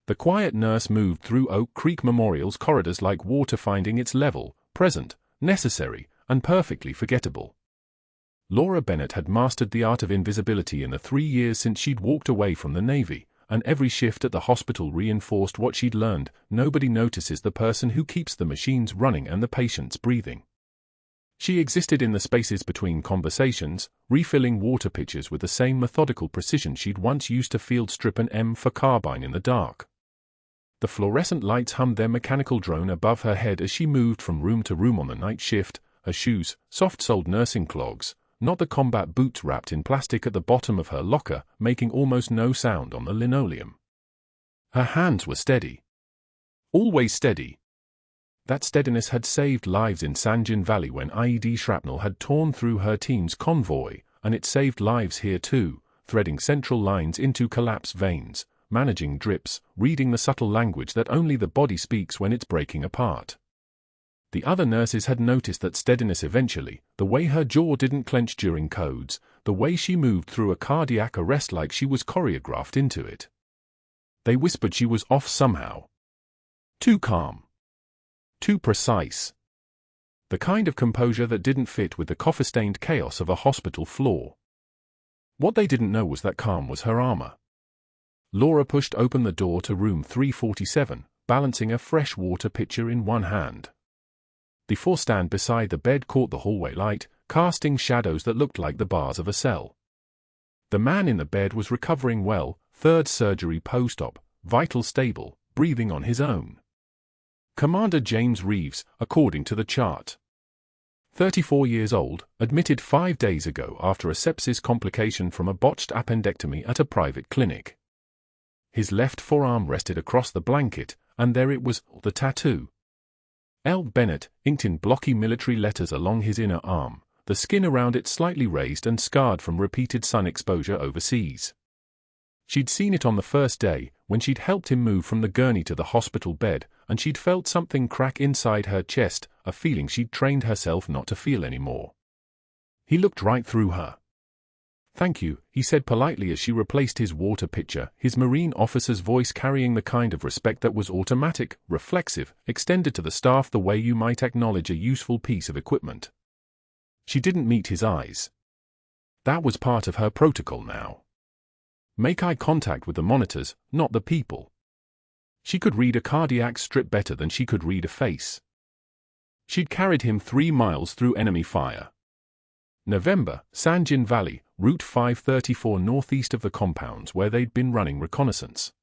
The quiet nurse moved through Oak Creek Memorial's corridors like water, finding its level, present, necessary, and perfectly forgettable. Laura Bennett had mastered the art of invisibility in the 3 years since she'd walked away from the Navy, and every shift at the hospital reinforced what she'd learned: nobody notices the person who keeps the machines running and the patients breathing. She existed in the spaces between conversations, refilling water pitchers with the same methodical precision she'd once used to field strip an M for carbine in the dark. The fluorescent lights hummed their mechanical drone above her head as she moved from room to room on the night shift, her shoes, soft-soled nursing clogs, not the combat boots wrapped in plastic at the bottom of her locker, making almost no sound on the linoleum. Her hands were steady. Always steady. That steadiness had saved lives in San Juan Valley when IED shrapnel had torn through her team's convoy, and it saved lives here too, threading central lines into collapsed veins, managing drips, reading the subtle language that only the body speaks when it's breaking apart. The other nurses had noticed that steadiness eventually, the way her jaw didn't clench during codes, the way she moved through a cardiac arrest like she was choreographed into it. They whispered she was off somehow. Too calm. Too precise. The kind of composure that didn't fit with the coffee-stained chaos of a hospital floor. What they didn't know was that calm was her armor. Laura pushed open the door to room 347, balancing a fresh water pitcher in one hand. The four-stand beside the bed caught the hallway light, casting shadows that looked like the bars of a cell. The man in the bed was recovering well, third surgery post-op, vital stable, breathing on his own. Commander James Reeves, according to the chart. 34 years old, admitted 5 days ago after a sepsis complication from a botched appendectomy at a private clinic. His left forearm rested across the blanket, and there it was, the tattoo. L. Bennett, inked in blocky military letters along his inner arm, the skin around it slightly raised and scarred from repeated sun exposure overseas. She'd seen it on the first day, when she'd helped him move from the gurney to the hospital bed, and she'd felt something crack inside her chest, a feeling she'd trained herself not to feel anymore. He looked right through her. "Thank you," he said politely as she replaced his water pitcher, his Marine officer's voice carrying the kind of respect that was automatic, reflexive, extended to the staff the way you might acknowledge a useful piece of equipment. She didn't meet his eyes. That was part of her protocol now. Make eye contact with the monitors, not the people. She could read a cardiac strip better than she could read a face. She'd carried him 3 miles through enemy fire. November, San Juan Valley, Route 534 northeast of the compounds where they'd been running reconnaissance.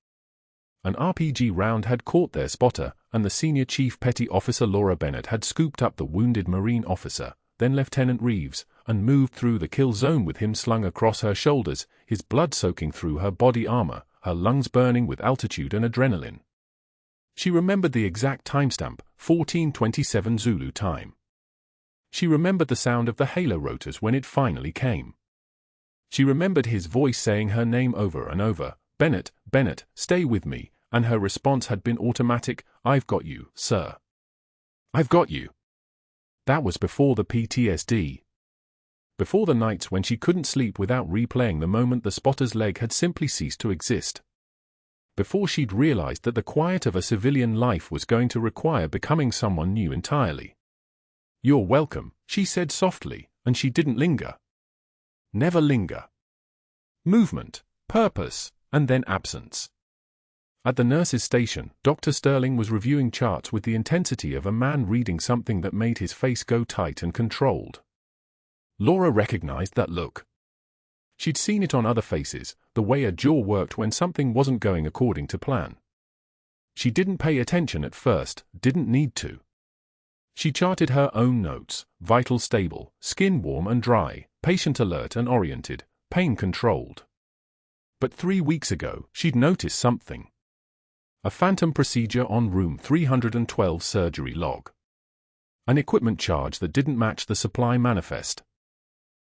An RPG round had caught their spotter, and the senior chief petty officer Laura Bennett had scooped up the wounded Marine officer, then Lieutenant Reeves, and moved through the kill zone with him slung across her shoulders, his blood soaking through her body armor, her lungs burning with altitude and adrenaline. She remembered the exact timestamp, 14:27 Zulu time. She remembered the sound of the halo rotors when it finally came. She remembered his voice saying her name over and over, "Bennett, Bennett, stay with me," and her response had been automatic, "I've got you, sir. I've got you." That was before the PTSD. Before the nights when she couldn't sleep without replaying the moment the spotter's leg had simply ceased to exist. Before she'd realized that the quiet of a civilian life was going to require becoming someone new entirely. "You're welcome," she said softly, and she didn't linger. Never linger. Movement, purpose, and then absence. At the nurse's station, Dr. Sterling was reviewing charts with the intensity of a man reading something that made his face go tight and controlled. Laura recognized that look. She'd seen it on other faces, the way a jaw worked when something wasn't going according to plan. She didn't pay attention at first, didn't need to. She charted her own notes: vital stable, skin warm and dry, patient alert and oriented, pain controlled. But 3 weeks ago, she'd noticed something. A phantom procedure on room 312 surgery log. An equipment charge that didn't match the supply manifest.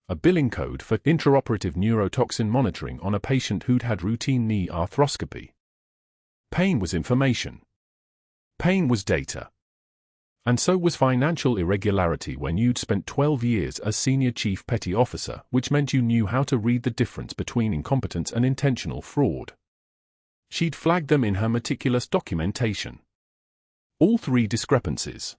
A billing code for intraoperative neurotoxin monitoring on a patient who'd had routine knee arthroscopy. Pain was information. Pain was data. And so was financial irregularity when you'd spent 12 years as senior chief petty officer, which meant you knew how to read the difference between incompetence and intentional fraud. She'd flagged them in her meticulous documentation. All 3 discrepancies.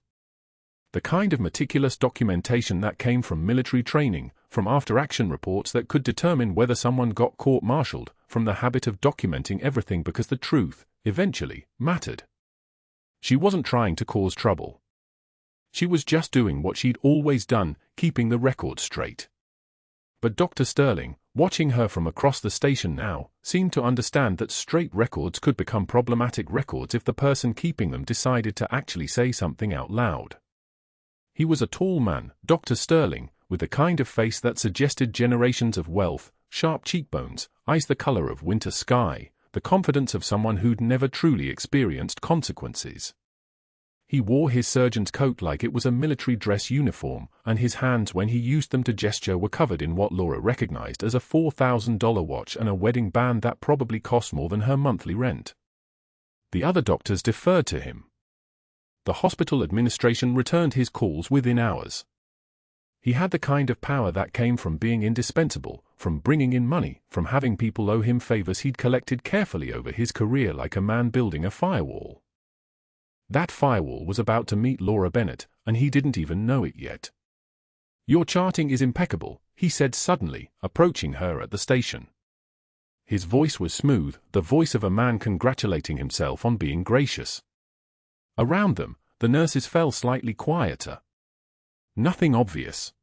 The kind of meticulous documentation that came from military training, from after-action reports that could determine whether someone got court-martialed, from the habit of documenting everything because the truth, eventually, mattered. She wasn't trying to cause trouble. She was just doing what she'd always done, keeping the record straight. But Dr. Sterling, watching her from across the station now, seemed to understand that straight records could become problematic records if the person keeping them decided to actually say something out loud. He was a tall man, Dr. Sterling, with the kind of face that suggested generations of wealth, sharp cheekbones, eyes the color of winter sky, the confidence of someone who'd never truly experienced consequences. He wore his surgeon's coat like it was a military dress uniform, and his hands when he used them to gesture were covered in what Laura recognized as a $4,000 watch and a wedding band that probably cost more than her monthly rent. The other doctors deferred to him. The hospital administration returned his calls within hours. He had the kind of power that came from being indispensable, from bringing in money, from having people owe him favors he'd collected carefully over his career like a man building a firewall. That firewall was about to meet Laura Bennett, and he didn't even know it yet. "Your charting is impeccable," he said suddenly, approaching her at the station. His voice was smooth, the voice of a man congratulating himself on being gracious. Around them, the nurses fell slightly quieter. Nothing obvious.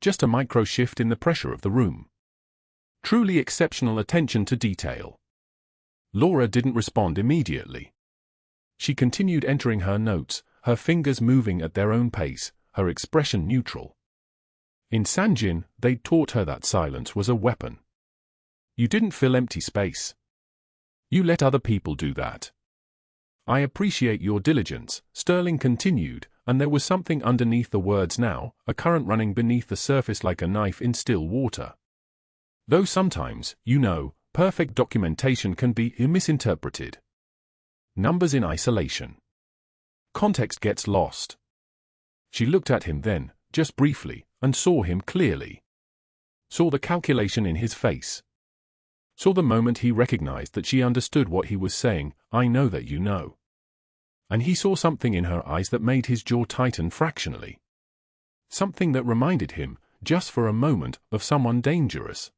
Just a micro shift in the pressure of the room. Truly exceptional attention to detail. Laura didn't respond immediately. She continued entering her notes, her fingers moving at their own pace, her expression neutral. In Sanjin, they'd taught her that silence was a weapon. You didn't fill empty space. You let other people do that. "I appreciate your diligence," Sterling continued, and there was something underneath the words now, a current running beneath the surface like a knife in still water. "Though sometimes, you know, perfect documentation can be misinterpreted. Numbers in isolation. Context gets lost." She looked at him then, just briefly, and saw him clearly. Saw the calculation in his face. Saw the moment he recognized that she understood what he was saying, "I know that you know." And he saw something in her eyes that made his jaw tighten fractionally. Something that reminded him, just for a moment, of someone dangerous.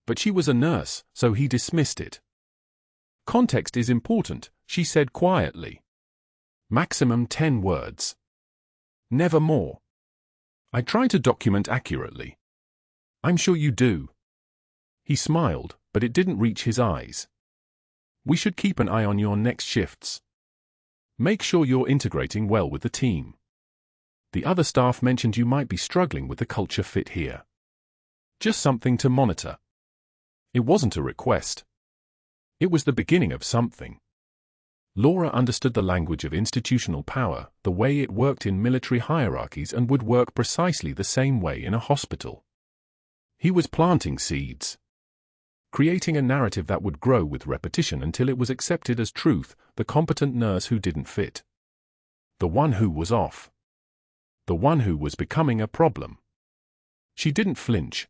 But she was a nurse, so he dismissed it. "Context is important," she said quietly. "Maximum 10 words. Never more. I try to document accurately. I'm sure you do." He smiled, but it didn't reach his eyes. "We should keep an eye on your next shifts. Make sure you're integrating well with the team. The other staff mentioned you might be struggling with the culture fit here. Just something to monitor." It wasn't a request. It was the beginning of something. Laura understood the language of institutional power, the way it worked in military hierarchies and would work precisely the same way in a hospital. He was planting seeds. Creating a narrative that would grow with repetition until it was accepted as truth, the competent nurse who didn't fit. The one who was off. The one who was becoming a problem. She didn't flinch.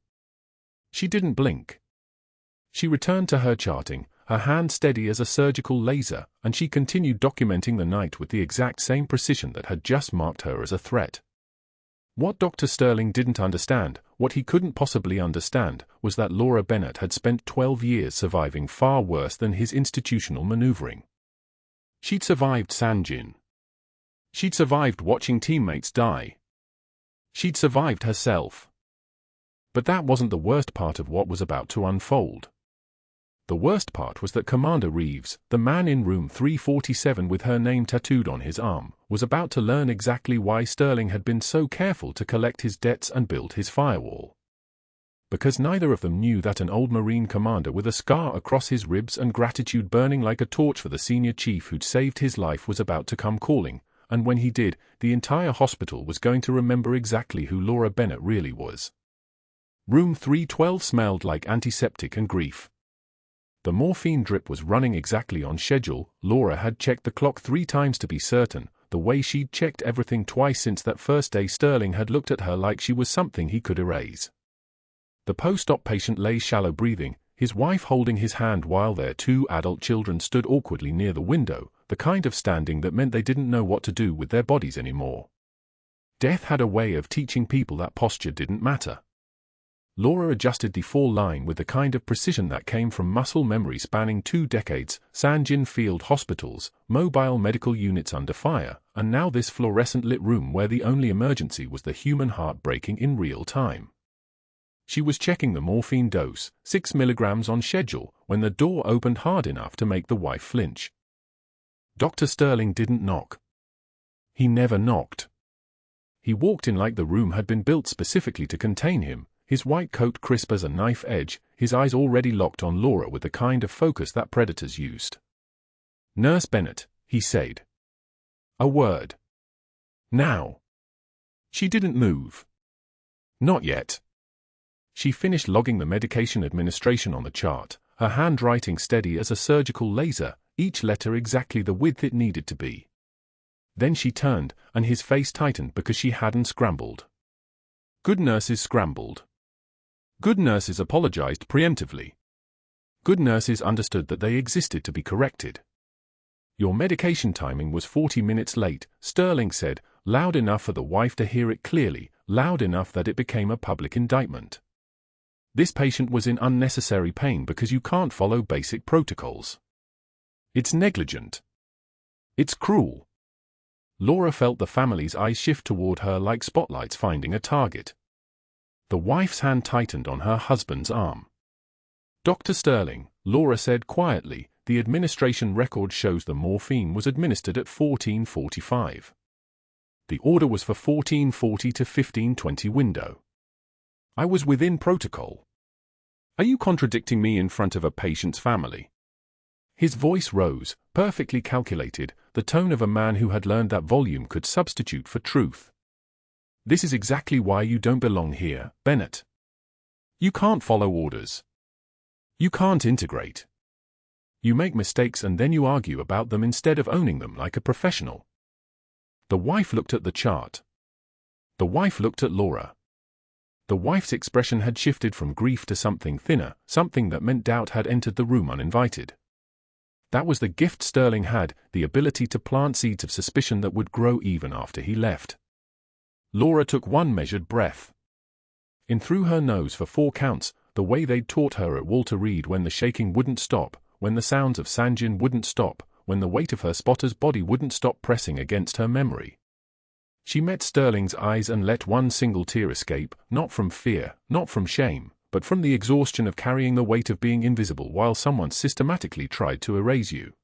She didn't blink. She returned to her charting, her hand steady as a surgical laser, and she continued documenting the night with the exact same precision that had just marked her as a threat. What Dr. Sterling didn't understand, what he couldn't possibly understand, was that Laura Bennett had spent 12 years surviving far worse than his institutional maneuvering. She'd survived Sanjin. She'd survived watching teammates die. She'd survived herself. But that wasn't the worst part of what was about to unfold. The worst part was that Commander Reeves, the man in room 347 with her name tattooed on his arm, was about to learn exactly why Sterling had been so careful to collect his debts and build his firewall. Because neither of them knew that an old Marine commander with a scar across his ribs and gratitude burning like a torch for the senior chief who'd saved his life was about to come calling, and when he did, the entire hospital was going to remember exactly who Laura Bennett really was. Room 312 smelled like antiseptic and grief. The morphine drip was running exactly on schedule. Laura had checked the clock 3 times to be certain, the way she'd checked everything twice since that first day Sterling had looked at her like she was something he could erase. The post-op patient lay shallow breathing, his wife holding his hand while their two adult children stood awkwardly near the window, the kind of standing that meant they didn't know what to do with their bodies anymore. Death had a way of teaching people that posture didn't matter. Laura adjusted the fall line with the kind of precision that came from muscle memory spanning 2 decades, Sanjin Field hospitals, mobile medical units under fire, and now this fluorescent-lit room where the only emergency was the human heart breaking in real time. She was checking the morphine dose, 6 milligrams on schedule, when the door opened hard enough to make the wife flinch. Dr. Sterling didn't knock. He never knocked. He walked in like the room had been built specifically to contain him, his white coat crisp as a knife edge, his eyes already locked on Laura with the kind of focus that predators used. "Nurse Bennett," he said. "A word. Now." She didn't move. Not yet. She finished logging the medication administration on the chart, her handwriting steady as a surgical laser, each letter exactly the width it needed to be. Then she turned, and his face tightened because she hadn't scrambled. Good nurses scrambled. Good nurses apologized preemptively. Good nurses understood that they existed to be corrected. "Your medication timing was 40 minutes late," Sterling said, loud enough for the wife to hear it clearly, loud enough that it became a public indictment. "This patient was in unnecessary pain because you can't follow basic protocols. It's negligent. It's cruel." Laura felt the family's eyes shift toward her like spotlights finding a target. The wife's hand tightened on her husband's arm. "Dr. Sterling," Laura said quietly, "the administration record shows the morphine was administered at 14:45. The order was for 14:40 to 15:20 window. I was within protocol. Are you contradicting me in front of a patient's family?" His voice rose, perfectly calculated, the tone of a man who had learned that volume could substitute for truth. "This is exactly why you don't belong here, Bennett. You can't follow orders. You can't integrate. You make mistakes and then you argue about them instead of owning them like a professional." The wife looked at the chart. The wife looked at Laura. The wife's expression had shifted from grief to something thinner, something that meant doubt had entered the room uninvited. That was the gift Sterling had, the ability to plant seeds of suspicion that would grow even after he left. Laura took one measured breath. In through her nose for 4 counts, the way they'd taught her at Walter Reed, when the shaking wouldn't stop, when the sounds of Sanjin wouldn't stop, when the weight of her spotter's body wouldn't stop pressing against her memory. She met Sterling's eyes and let one single tear escape, not from fear, not from shame, but from the exhaustion of carrying the weight of being invisible while someone systematically tried to erase you.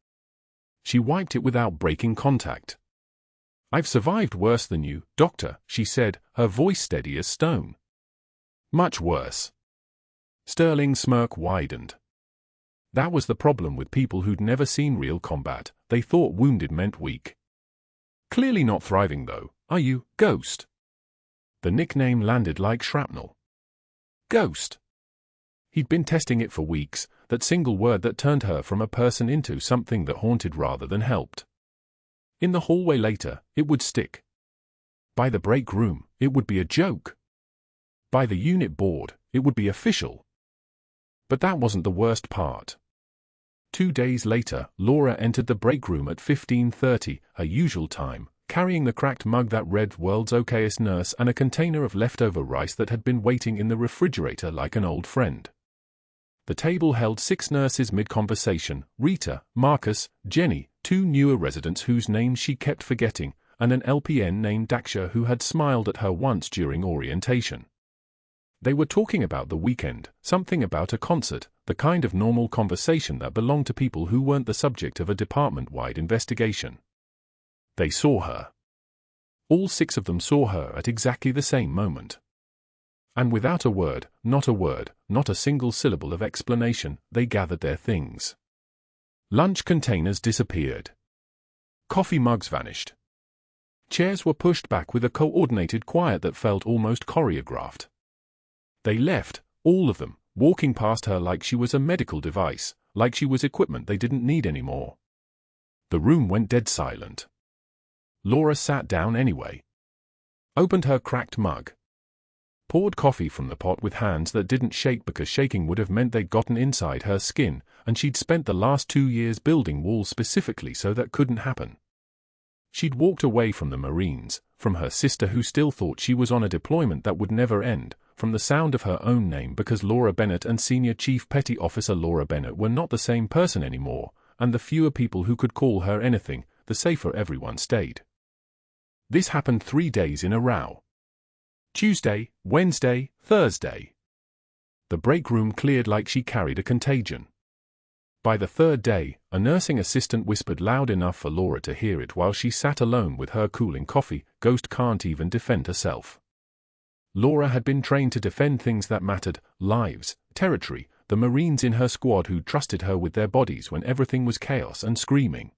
She wiped it without breaking contact. "I've survived worse than you, doctor," she said, her voice steady as stone. "Much worse." Sterling's smirk widened. That was the problem with people who'd never seen real combat. They thought wounded meant weak. "Clearly not thriving though, are you, Ghost?" The nickname landed like shrapnel. Ghost. He'd been testing it for weeks, that single word that turned her from a person into something that haunted rather than helped. In the hallway later, it would stick. By the break room, it would be a joke. By the unit board, it would be official. But that wasn't the worst part. 2 days later, Laura entered the break room at 15:30, her usual time, carrying the cracked mug that read "World's Okayest Nurse" and a container of leftover rice that had been waiting in the refrigerator like an old friend. The table held 6 nurses mid-conversation: Rita, Marcus, Jenny, 2 newer residents whose names she kept forgetting, and an LPN named Daksha who had smiled at her once during orientation. They were talking about the weekend, something about a concert, the kind of normal conversation that belonged to people who weren't the subject of a department-wide investigation. They saw her. All 6 of them saw her at exactly the same moment. And without a word, not a single syllable of explanation, they gathered their things. Lunch containers disappeared. Coffee mugs vanished. Chairs were pushed back with a coordinated quiet that felt almost choreographed. They left, all of them, walking past her like she was a medical device, like she was equipment they didn't need anymore. The room went dead silent. Laura sat down anyway. Opened her cracked mug. poured coffee from the pot with hands that didn't shake because shaking would have meant they'd gotten inside her skin, and she'd spent the last 2 years building walls specifically so that couldn't happen. She'd walked away from the Marines, from her sister who still thought she was on a deployment that would never end, from the sound of her own name because Laura Bennett and Senior Chief Petty Officer Laura Bennett were not the same person anymore, and the fewer people who could call her anything, the safer everyone stayed. This happened 3 days in a row. Tuesday, Wednesday, Thursday. The break room cleared like she carried a contagion. By the third day, a nursing assistant whispered loud enough for Laura to hear it while she sat alone with her cooling coffee, "Ghost can't even defend herself." Laura had been trained to defend things that mattered, lives, territory, the Marines in her squad who trusted her with their bodies when everything was chaos and screaming.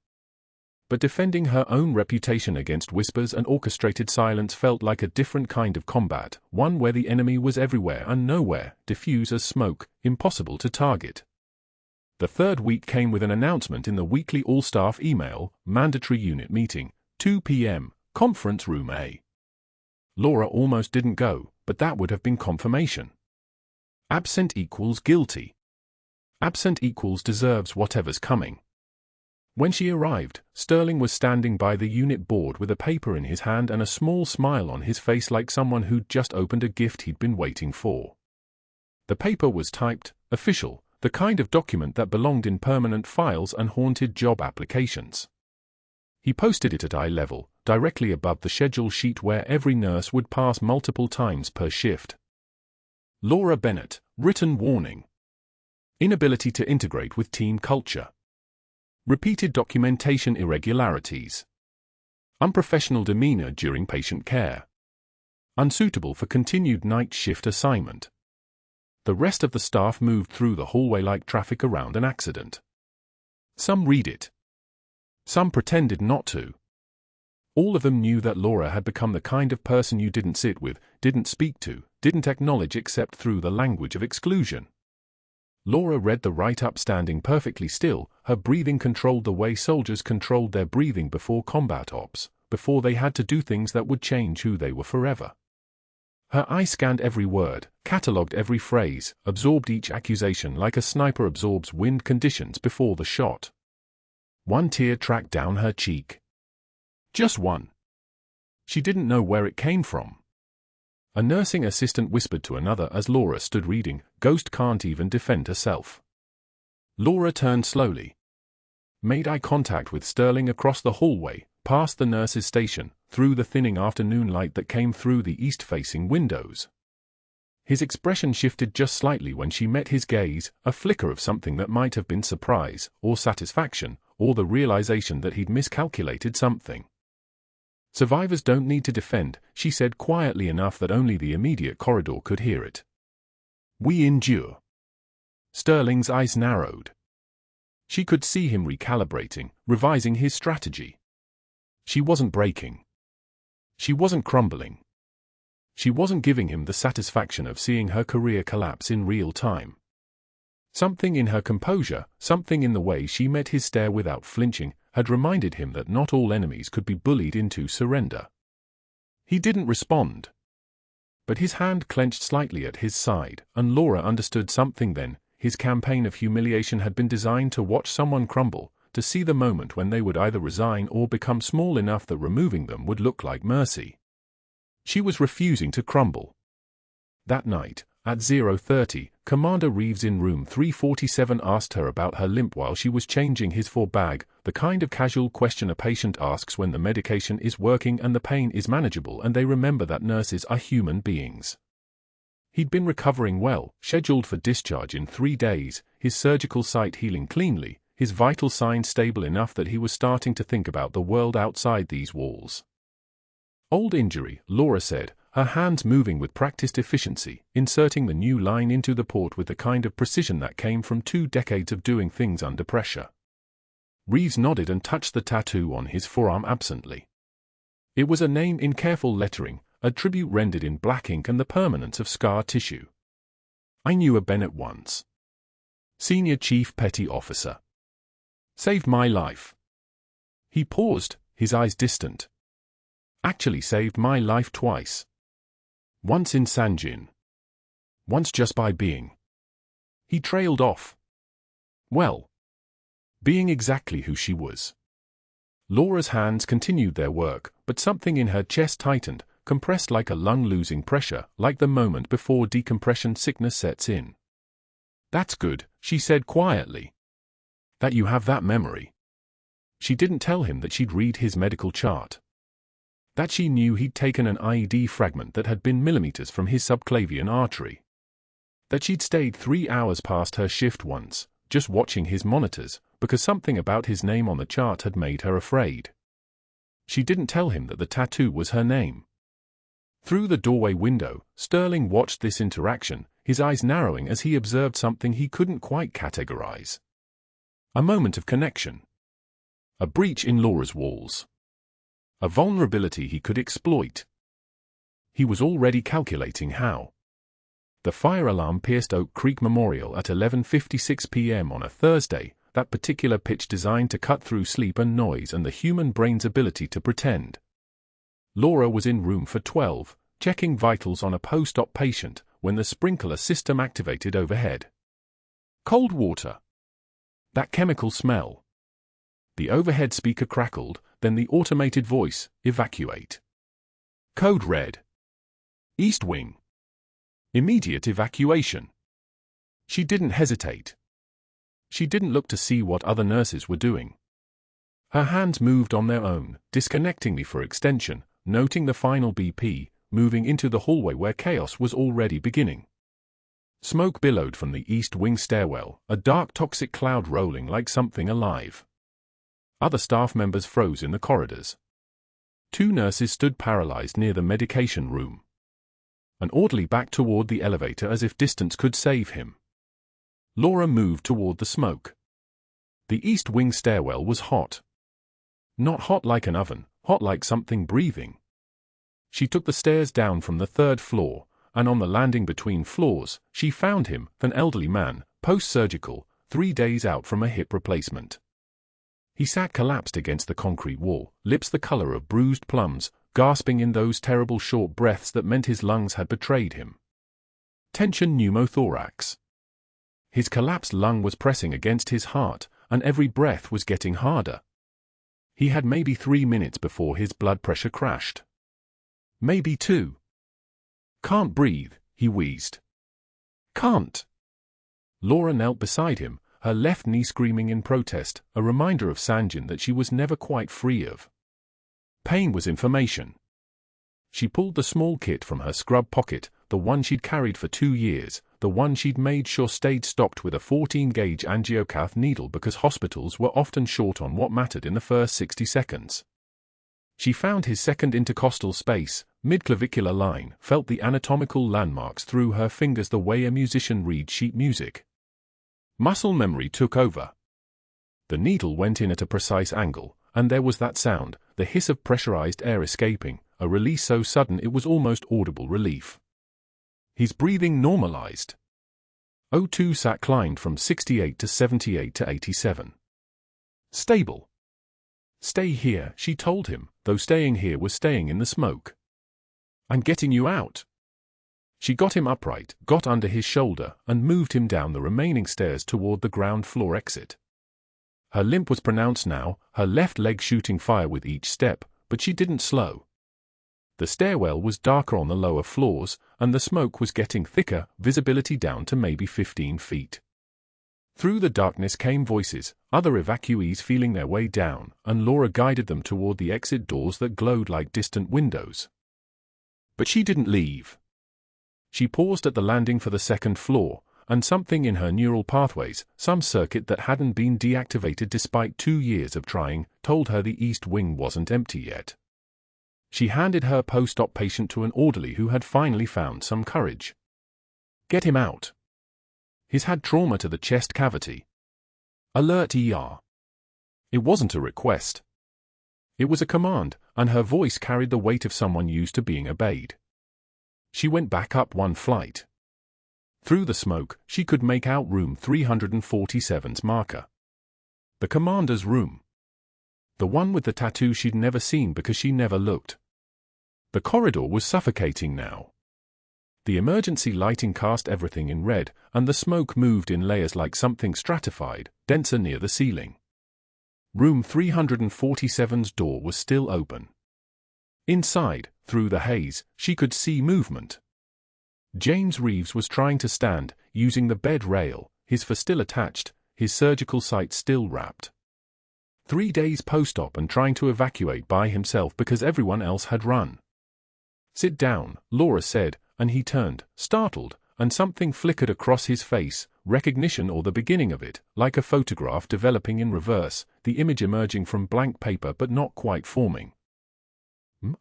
But defending her own reputation against whispers and orchestrated silence felt like a different kind of combat, one where the enemy was everywhere and nowhere, diffuse as smoke, impossible to target. The third week came with an announcement in the weekly all-staff email, mandatory unit meeting, 2 p.m., conference room A. Laura almost didn't go, but that would have been confirmation. Absent equals guilty. Absent equals deserves whatever's coming. When she arrived, Sterling was standing by the unit board with a paper in his hand and a small smile on his face like someone who'd just opened a gift he'd been waiting for. The paper was typed, official, the kind of document that belonged in permanent files and haunted job applications. He posted it at eye level, directly above the schedule sheet where every nurse would pass multiple times per shift. Laura Bennett, written warning. Inability to integrate with team culture. Repeated documentation irregularities. Unprofessional demeanor during patient care. Unsuitable for continued night shift assignment. The rest of the staff moved through the hallway like traffic around an accident. Some read it. Some pretended not to. All of them knew that Laura had become the kind of person you didn't sit with, didn't speak to, didn't acknowledge except through the language of exclusion. Laura read the write-up standing perfectly still, her breathing controlled the way soldiers controlled their breathing before combat ops, before they had to do things that would change who they were forever. Her eye scanned every word, catalogued every phrase, absorbed each accusation like a sniper absorbs wind conditions before the shot. One tear tracked down her cheek. Just one. She didn't know where it came from. A nursing assistant whispered to another as Laura stood reading, "Ghost can't even defend herself." Laura turned slowly. Made eye contact with Sterling across the hallway, past the nurse's station, through the thinning afternoon light that came through the east-facing windows. His expression shifted just slightly when she met his gaze, a flicker of something that might have been surprise, or satisfaction, or the realization that he'd miscalculated something. "Survivors don't need to defend," she said quietly enough that only the immediate corridor could hear it. "We endure." Sterling's eyes narrowed. She could see him recalibrating, revising his strategy. She wasn't breaking. She wasn't crumbling. She wasn't giving him the satisfaction of seeing her career collapse in real time. Something in her composure, something in the way she met his stare without flinching, had reminded him that not all enemies could be bullied into surrender. He didn't respond. But his hand clenched slightly at his side, and Laura understood something then. His campaign of humiliation had been designed to watch someone crumble, to see the moment when they would either resign or become small enough that removing them would look like mercy. She was refusing to crumble. That night, at 0:30, Commander Reeves in room 347 asked her about her limp while she was changing his bag, the kind of casual question a patient asks when the medication is working and the pain is manageable and they remember that nurses are human beings. He'd been recovering well, scheduled for discharge in 3 days, his surgical site healing cleanly, his vital signs stable enough that he was starting to think about the world outside these walls. "Old injury," Laura said, her hands moving with practiced efficiency, inserting the new line into the port with the kind of precision that came from 2 decades of doing things under pressure. Reeves nodded and touched the tattoo on his forearm absently. It was a name in careful lettering, a tribute rendered in black ink and the permanence of scar tissue. "I knew a Bennett once. Senior Chief Petty Officer. Saved my life." He paused, his eyes distant. "Actually saved my life twice. Once in Sanjin. Once just by being. He trailed off. Well, being exactly who she was. Laura's hands continued their work, but something in her chest tightened, compressed like a lung losing pressure, like the moment before decompression sickness sets in. That's good, she said quietly. That you have that memory. She didn't tell him that she'd read his medical chart. That she knew he'd taken an IED fragment that had been millimeters from his subclavian artery. That she'd stayed 3 hours past her shift once, just watching his monitors, because something about his name on the chart had made her afraid. She didn't tell him that the tattoo was her name. Through the doorway window, Sterling watched this interaction, his eyes narrowing as he observed something he couldn't quite categorize. A moment of connection. A breach in Laura's walls. A vulnerability he could exploit. He was already calculating how. The fire alarm pierced Oak Creek Memorial at 11:56 p.m. on a Thursday, that particular pitch designed to cut through sleep and noise and the human brain's ability to pretend. Laura was in room for 12, checking vitals on a post-op patient, when the sprinkler system activated overhead. Cold water. That chemical smell. The overhead speaker crackled, then the automated voice, evacuate. Code red. East Wing. Immediate evacuation. She didn't hesitate. She didn't look to see what other nurses were doing. Her hands moved on their own, disconnecting me for extension, noting the final BP, moving into the hallway where chaos was already beginning. Smoke billowed from the East Wing stairwell, a dark toxic cloud rolling like something alive. Other staff members froze in the corridors. 2 nurses stood paralyzed near the medication room. An orderly backed toward the elevator as if distance could save him. Laura moved toward the smoke. The East Wing stairwell was hot. Not hot like an oven, hot like something breathing. She took the stairs down from the 3rd floor, and on the landing between floors, she found him, an elderly man, post-surgical, 3 days out from a hip replacement. He sat collapsed against the concrete wall, lips the color of bruised plums, gasping in those terrible short breaths that meant his lungs had betrayed him. Tension pneumothorax. His collapsed lung was pressing against his heart, and every breath was getting harder. He had maybe 3 minutes before his blood pressure crashed. Maybe 2. Can't breathe, he wheezed. Can't. Laura knelt beside him, her left knee screaming in protest, a reminder of Sanjin that she was never quite free of. Pain was information. She pulled the small kit from her scrub pocket, the one she'd carried for 2 years, the one she'd made sure stayed stocked with a 14-gauge angiocath needle because hospitals were often short on what mattered in the first 60 seconds. She found his second intercostal space, mid-clavicular line, felt the anatomical landmarks through her fingers the way a musician reads sheet music. Muscle memory took over. The needle went in at a precise angle, and there was that sound, the hiss of pressurized air escaping, a release so sudden it was almost audible relief. His breathing normalized. O2 sat climbed from 68 to 78 to 87. Stable. Stay here, she told him, though staying here was staying in the smoke. I'm getting you out. She got him upright, got under his shoulder, and moved him down the remaining stairs toward the ground floor exit. Her limp was pronounced now, her left leg shooting fire with each step, but she didn't slow. The stairwell was darker on the lower floors, and the smoke was getting thicker, visibility down to maybe 15 feet. Through the darkness came voices, other evacuees feeling their way down, and Laura guided them toward the exit doors that glowed like distant windows. But she didn't leave. She paused at the landing for the 2nd floor, and something in her neural pathways, some circuit that hadn't been deactivated despite 2 years of trying, told her the East Wing wasn't empty yet. She handed her post-op patient to an orderly who had finally found some courage. Get him out. He's had trauma to the chest cavity. Alert ER. It wasn't a request. It was a command, and her voice carried the weight of someone used to being obeyed. She went back up 1 flight. Through the smoke, she could make out room 347's marker. The commander's room. The one with the tattoo she'd never seen because she never looked. The corridor was suffocating now. The emergency lighting cast everything in red, and the smoke moved in layers like something stratified, denser near the ceiling. Room 347's door was still open. Inside, through the haze, she could see movement. James Reeves was trying to stand, using the bed rail, his fur still attached, his surgical site still wrapped. 3 days post-op and trying to evacuate by himself because everyone else had run. "Sit down," Laura said, and he turned, startled, and something flickered across his face, recognition or the beginning of it, like a photograph developing in reverse, the image emerging from blank paper but not quite forming.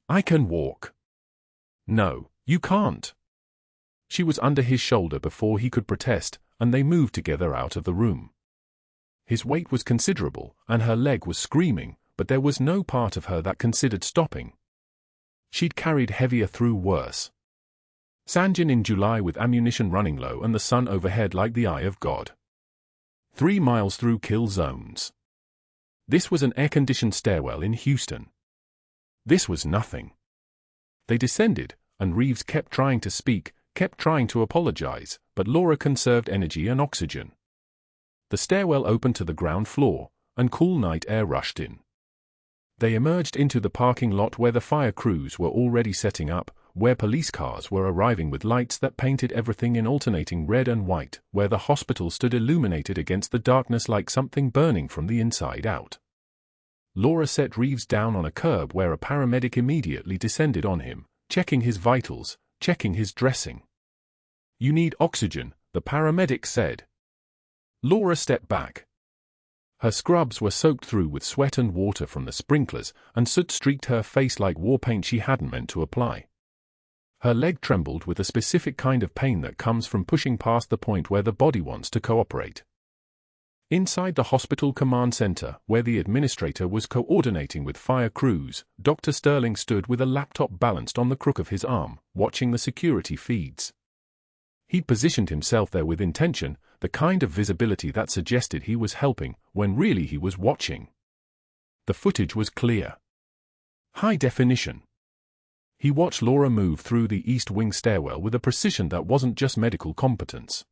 "I can walk." "No, you can't." She was under his shoulder before he could protest, and they moved together out of the room. His weight was considerable, and her leg was screaming, but there was no part of her that considered stopping. She'd carried heavier through worse. Sanjin in July with ammunition running low and the sun overhead like the eye of God. 3 miles through kill zones. This was an air-conditioned stairwell in Houston. This was nothing. They descended, and Reeves kept trying to speak, kept trying to apologize, but Laura conserved energy and oxygen. The stairwell opened to the ground floor, and cool night air rushed in. They emerged into the parking lot where the fire crews were already setting up, where police cars were arriving with lights that painted everything in alternating red and white, where the hospital stood illuminated against the darkness like something burning from the inside out. Laura set Reeves down on a curb where a paramedic immediately descended on him, checking his vitals, checking his dressing. "You need oxygen," the paramedic said. Laura stepped back. Her scrubs were soaked through with sweat and water from the sprinklers, and soot streaked her face like war paint she hadn't meant to apply. Her leg trembled with a specific kind of pain that comes from pushing past the point where the body wants to cooperate. Inside the hospital command center, where the administrator was coordinating with fire crews, Dr. Sterling stood with a laptop balanced on the crook of his arm, watching the security feeds. He'd positioned himself there with intention, the kind of visibility that suggested he was helping, when really he was watching. The footage was clear. High definition. He watched Laura move through the East Wing stairwell with a precision that wasn't just medical competence.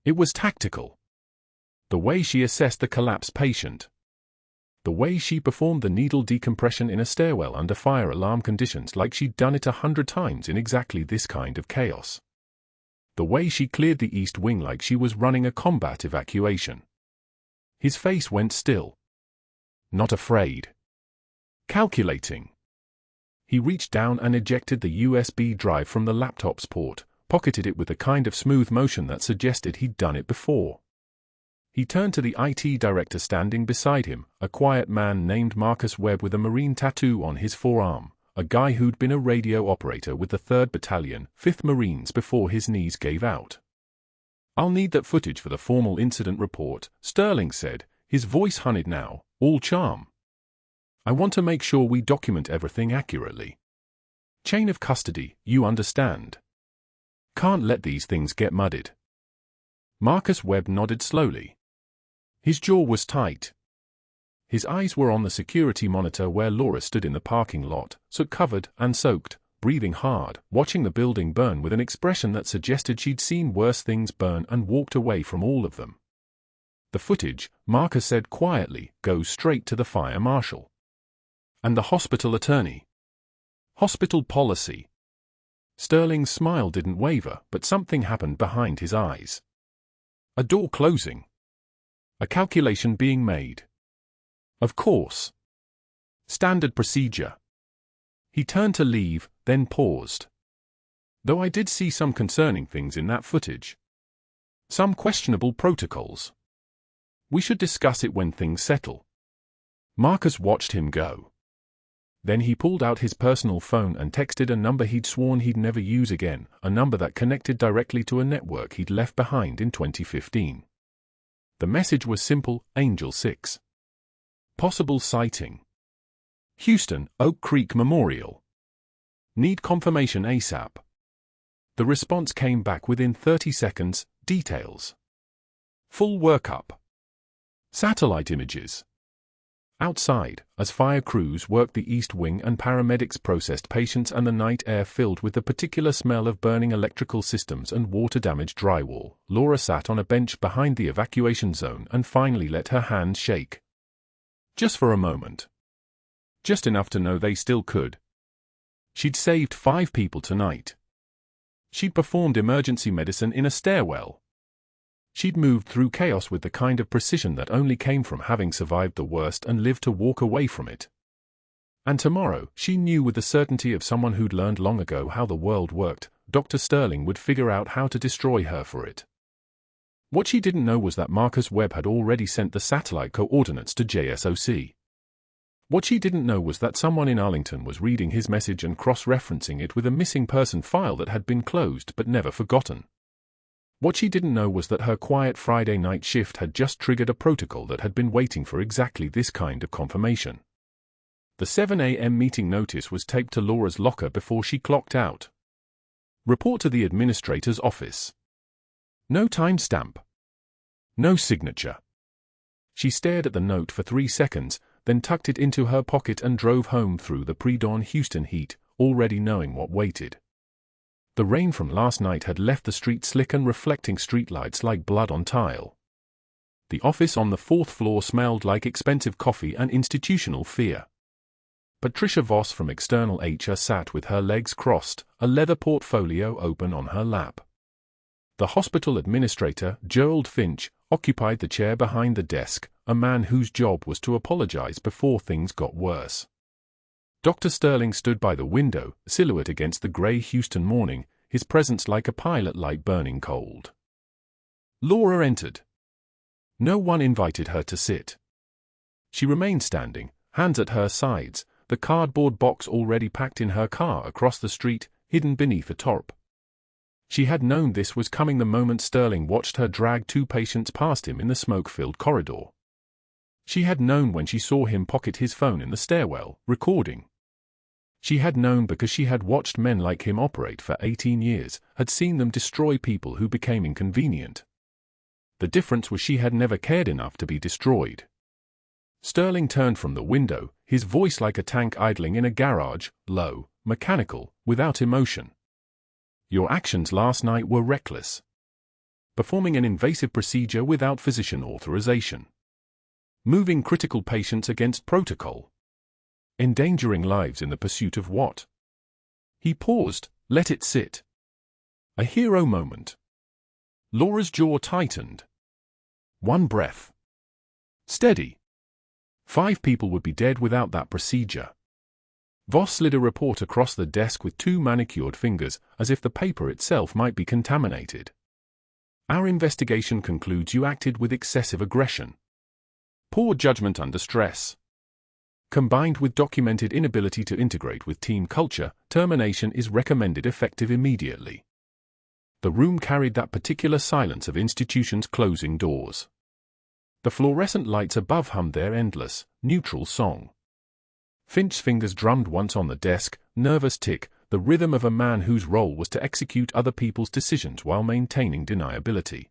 It was tactical. The way she assessed the collapsed patient. The way she performed the needle decompression in a stairwell under fire alarm conditions like she'd done it 100 times in exactly this kind of chaos. The way she cleared the East Wing like she was running a combat evacuation. His face went still. Not afraid. Calculating. He reached down and ejected the USB drive from the laptop's port, pocketed it with a kind of smooth motion that suggested he'd done it before. He turned to the IT director standing beside him, a quiet man named Marcus Webb with a Marine tattoo on his forearm, a guy who'd been a radio operator with the 3rd Battalion, 5th Marines before his knees gave out. "I'll need that footage for the formal incident report," Sterling said, his voice honeyed now, all charm. "I want to make sure we document everything accurately. Chain of custody, you understand. Can't let these things get muddied." Marcus Webb nodded slowly. His jaw was tight. His eyes were on the security monitor where Laura stood in the parking lot, soot-covered and soaked, breathing hard, watching the building burn with an expression that suggested she'd seen worse things burn and walked away from all of them. "The footage," Marcus said quietly, "goes straight to the fire marshal. And the hospital attorney. Hospital policy." Sterling's smile didn't waver, but something happened behind his eyes. A door closing. A calculation being made. Of course. Standard procedure. He turned to leave, then paused. "Though I did see some concerning things in that footage. Some questionable protocols. We should discuss it when things settle." Marcus watched him go. Then he pulled out his personal phone and texted a number he'd sworn he'd never use again, a number that connected directly to a network he'd left behind in 2015. The message was simple: Angel 6. Possible sighting. Houston, Oak Creek Memorial. Need confirmation ASAP. The response came back within 30 seconds, details. Full workup. Satellite images. Outside, as fire crews worked the east wing and paramedics processed patients and the night air filled with the particular smell of burning electrical systems and water-damaged drywall, Laura sat on a bench behind the evacuation zone and finally let her hands shake. Just for a moment. Just enough to know they still could. She'd saved 5 people tonight. She'd performed emergency medicine in a stairwell. She'd moved through chaos with the kind of precision that only came from having survived the worst and lived to walk away from it. And tomorrow, she knew with the certainty of someone who'd learned long ago how the world worked, Dr. Sterling would figure out how to destroy her for it. What she didn't know was that Marcus Webb had already sent the satellite coordinates to JSOC. What she didn't know was that someone in Arlington was reading his message and cross-referencing it with a missing person file that had been closed but never forgotten. What she didn't know was that her quiet Friday night shift had just triggered a protocol that had been waiting for exactly this kind of confirmation. The 7 a.m. meeting notice was taped to Laura's locker before she clocked out. Report to the administrator's office. No timestamp. No signature. She stared at the note for 3 seconds, then tucked it into her pocket and drove home through the pre-dawn Houston heat, already knowing what waited. The rain from last night had left the street slick and reflecting streetlights like blood on tile. The office on the 4th floor smelled like expensive coffee and institutional fear. Patricia Voss from External HR sat with her legs crossed, a leather portfolio open on her lap. The hospital administrator, Gerald Finch, occupied the chair behind the desk, a man whose job was to apologize before things got worse. Dr. Sterling stood by the window, silhouette against the grey Houston morning, his presence like a pilot light burning cold. Laura entered. No one invited her to sit. She remained standing, hands at her sides, the cardboard box already packed in her car across the street, hidden beneath a tarp. She had known this was coming the moment Sterling watched her drag 2 patients past him in the smoke-filled corridor. She had known when she saw him pocket his phone in the stairwell, recording. She had known because she had watched men like him operate for 18 years, had seen them destroy people who became inconvenient. The difference was she had never cared enough to be destroyed. Sterling turned from the window, his voice like a tank idling in a garage, low, mechanical, without emotion. Your actions last night were reckless. Performing an invasive procedure without physician authorization. Moving critical patients against protocol. Endangering lives in the pursuit of what? He paused, let it sit. A hero moment. Laura's jaw tightened. One breath. Steady. 5 people would be dead without that procedure. Voss slid a report across the desk with 2 manicured fingers, as if the paper itself might be contaminated. Our investigation concludes you acted with excessive aggression. Poor judgment under stress. Combined with documented inability to integrate with team culture, termination is recommended effective immediately. The room carried that particular silence of institutions closing doors. The fluorescent lights above hummed their endless, neutral song. Finch's fingers drummed once on the desk, nervous tick, the rhythm of a man whose role was to execute other people's decisions while maintaining deniability.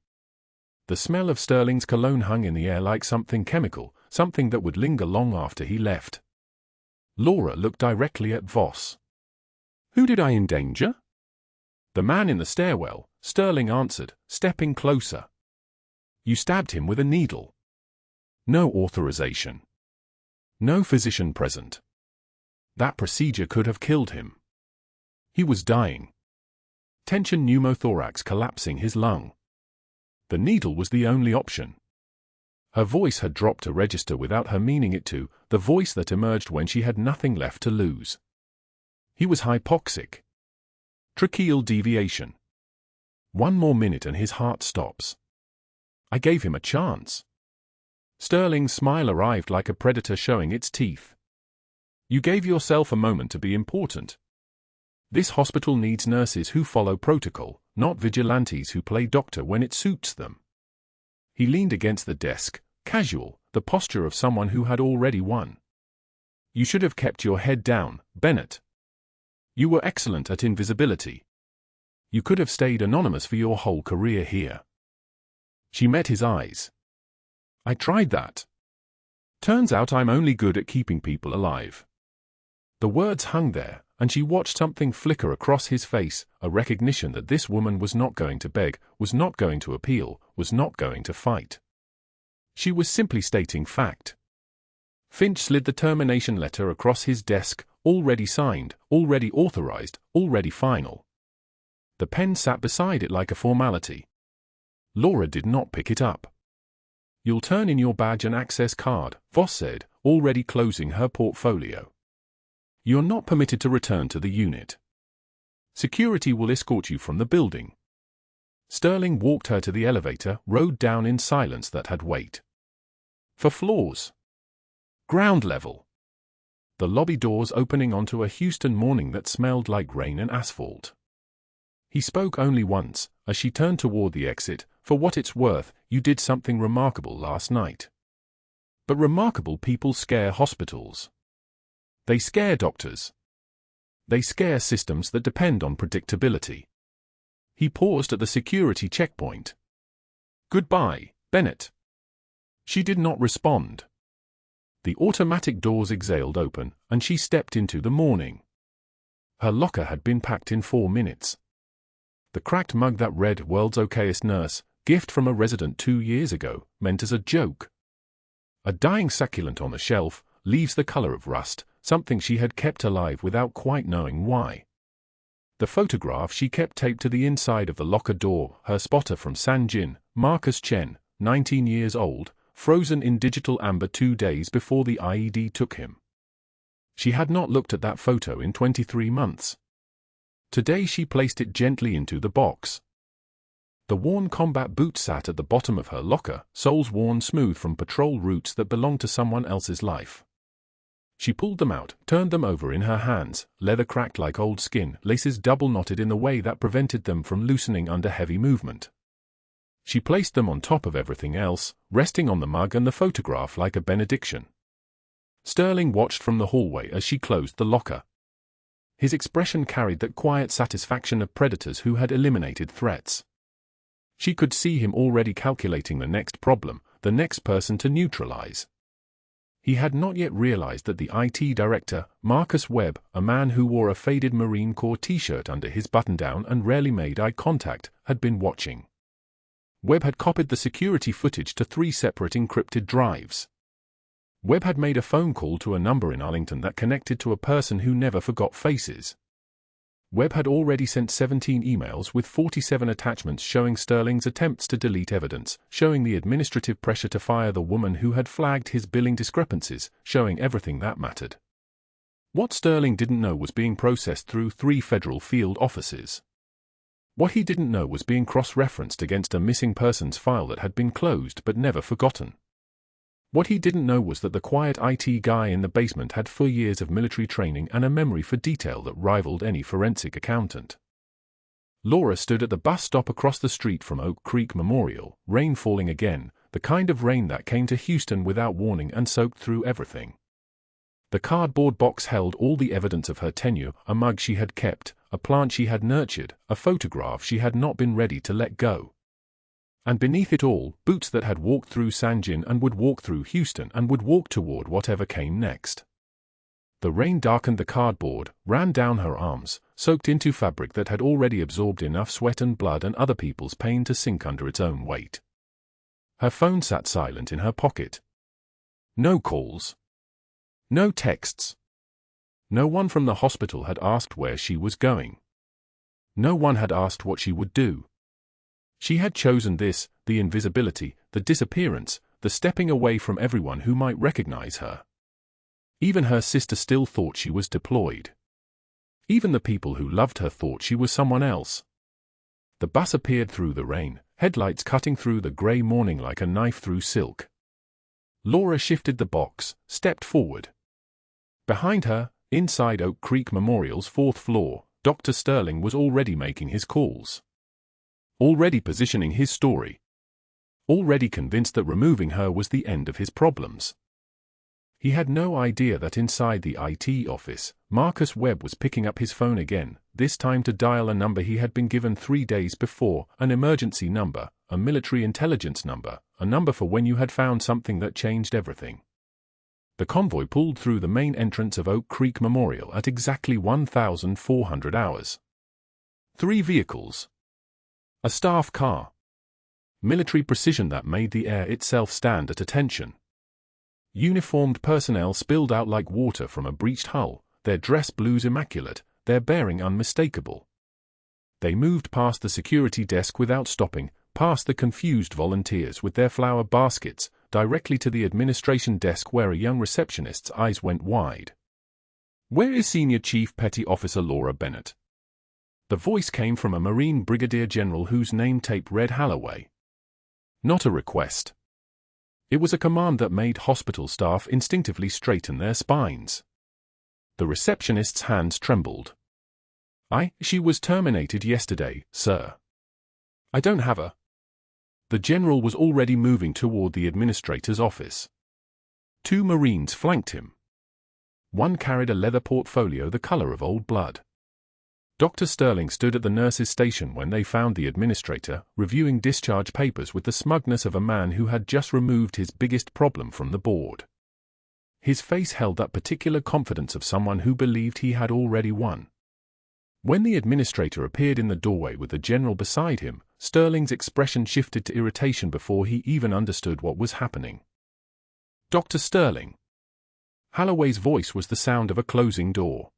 The smell of Sterling's cologne hung in the air like something chemical, something that would linger long after he left. Laura looked directly at Voss. Who did I endanger? The man in the stairwell, Sterling answered, stepping closer. You stabbed him with a needle. No authorization. No physician present. That procedure could have killed him. He was dying. Tension pneumothorax collapsing his lung. The needle was the only option. Her voice had dropped to register without her meaning it to, the voice that emerged when she had nothing left to lose. He was hypoxic. Tracheal deviation. 1 more minute and his heart stops. I gave him a chance. Sterling's smile arrived like a predator showing its teeth. You gave yourself a moment to be important. This hospital needs nurses who follow protocol, not vigilantes who play doctor when it suits them. He leaned against the desk, casual, the posture of someone who had already won. You should have kept your head down, Bennett. You were excellent at invisibility. You could have stayed anonymous for your whole career here. She met his eyes. I tried that. Turns out I'm only good at keeping people alive. The words hung there, and she watched something flicker across his face, a recognition that this woman was not going to beg, was not going to appeal, was not going to fight. She was simply stating fact. Finch slid the termination letter across his desk, already signed, already authorized, already final. The pen sat beside it like a formality. Laura did not pick it up. You'll turn in your badge and access card, Voss said, already closing her portfolio. You're not permitted to return to the unit. Security will escort you from the building. Sterling walked her to the elevator, rode down in silence that had weight. For floors. Ground level. The lobby doors opening onto a Houston morning that smelled like rain and asphalt. He spoke only once, as she turned toward the exit. For what it's worth, you did something remarkable last night. But remarkable people scare hospitals. They scare doctors. They scare systems that depend on predictability. He paused at the security checkpoint. Goodbye, Bennett. She did not respond. The automatic doors exhaled open, and she stepped into the morning. Her locker had been packed in 4 minutes. The cracked mug that read "World's Okayest Nurse, gift from a resident 2 years ago," meant as a joke. A dying succulent on the shelf, leaves the color of rust, something she had kept alive without quite knowing why. The photograph she kept taped to the inside of the locker door, her spotter from San Jin, Marcus Chen, 19 years old, frozen in digital amber 2 days before the IED took him. She had not looked at that photo in 23 months. Today she placed it gently into the box. The worn combat boots sat at the bottom of her locker, soles worn smooth from patrol routes that belonged to someone else's life. She pulled them out, turned them over in her hands, leather cracked like old skin, laces double knotted in the way that prevented them from loosening under heavy movement. She placed them on top of everything else, resting on the mug and the photograph like a benediction. Sterling watched from the hallway as she closed the locker. His expression carried that quiet satisfaction of predators who had eliminated threats. She could see him already calculating the next problem, the next person to neutralize. He had not yet realized that the IT director, Marcus Webb, a man who wore a faded Marine Corps t-shirt under his button-down and rarely made eye contact, had been watching. Webb had copied the security footage to 3 separate encrypted drives. Webb had made a phone call to a number in Arlington that connected to a person who never forgot faces. Webb had already sent 17 emails with 47 attachments showing Sterling's attempts to delete evidence, showing the administrative pressure to fire the woman who had flagged his billing discrepancies, showing everything that mattered. What Sterling didn't know was being processed through 3 federal field offices. What he didn't know was being cross-referenced against a missing persons file that had been closed but never forgotten. What he didn't know was that the quiet IT guy in the basement had 4 years of military training and a memory for detail that rivaled any forensic accountant. Laura stood at the bus stop across the street from Oak Creek Memorial, rain falling again, the kind of rain that came to Houston without warning and soaked through everything. The cardboard box held all the evidence of her tenure, a mug she had kept, a plant she had nurtured, a photograph she had not been ready to let go. And beneath it all, boots that had walked through San Jin and would walk through Houston and would walk toward whatever came next. The rain darkened the cardboard, ran down her arms, soaked into fabric that had already absorbed enough sweat and blood and other people's pain to sink under its own weight. Her phone sat silent in her pocket. No calls. No texts. No one from the hospital had asked where she was going. No one had asked what she would do. She had chosen this, the invisibility, the disappearance, the stepping away from everyone who might recognize her. Even her sister still thought she was deployed. Even the people who loved her thought she was someone else. The bus appeared through the rain, headlights cutting through the gray morning like a knife through silk. Laura shifted the box, stepped forward. Behind her, inside Oak Creek Memorial's 4th floor, Dr. Sterling was already making his calls. Already positioning his story. Already convinced that removing her was the end of his problems. He had no idea that inside the IT office, Marcus Webb was picking up his phone again, this time to dial a number he had been given 3 days before, an emergency number, a military intelligence number, a number for when you had found something that changed everything. The convoy pulled through the main entrance of Oak Creek Memorial at exactly 1,400 hours. 3 vehicles. A staff car. Military precision that made the air itself stand at attention. Uniformed personnel spilled out like water from a breached hull, their dress blues immaculate, their bearing unmistakable. They moved past the security desk without stopping, past the confused volunteers with their flower baskets, directly to the administration desk where a young receptionist's eyes went wide. "Where is Senior Chief Petty Officer Laura Bennett?" The voice came from a Marine Brigadier General whose name tape read Holloway. Not a request. It was a command that made hospital staff instinctively straighten their spines. The receptionist's hands trembled. She was terminated yesterday, sir." "I don't have a—" The general was already moving toward the administrator's office. 2 Marines flanked him. One carried a leather portfolio the color of old blood. Dr. Sterling stood at the nurse's station when they found the administrator, reviewing discharge papers with the smugness of a man who had just removed his biggest problem from the board. His face held that particular confidence of someone who believed he had already won. When the administrator appeared in the doorway with the general beside him, Sterling's expression shifted to irritation before he even understood what was happening. "Dr. Sterling." Holloway's voice was the sound of a closing door.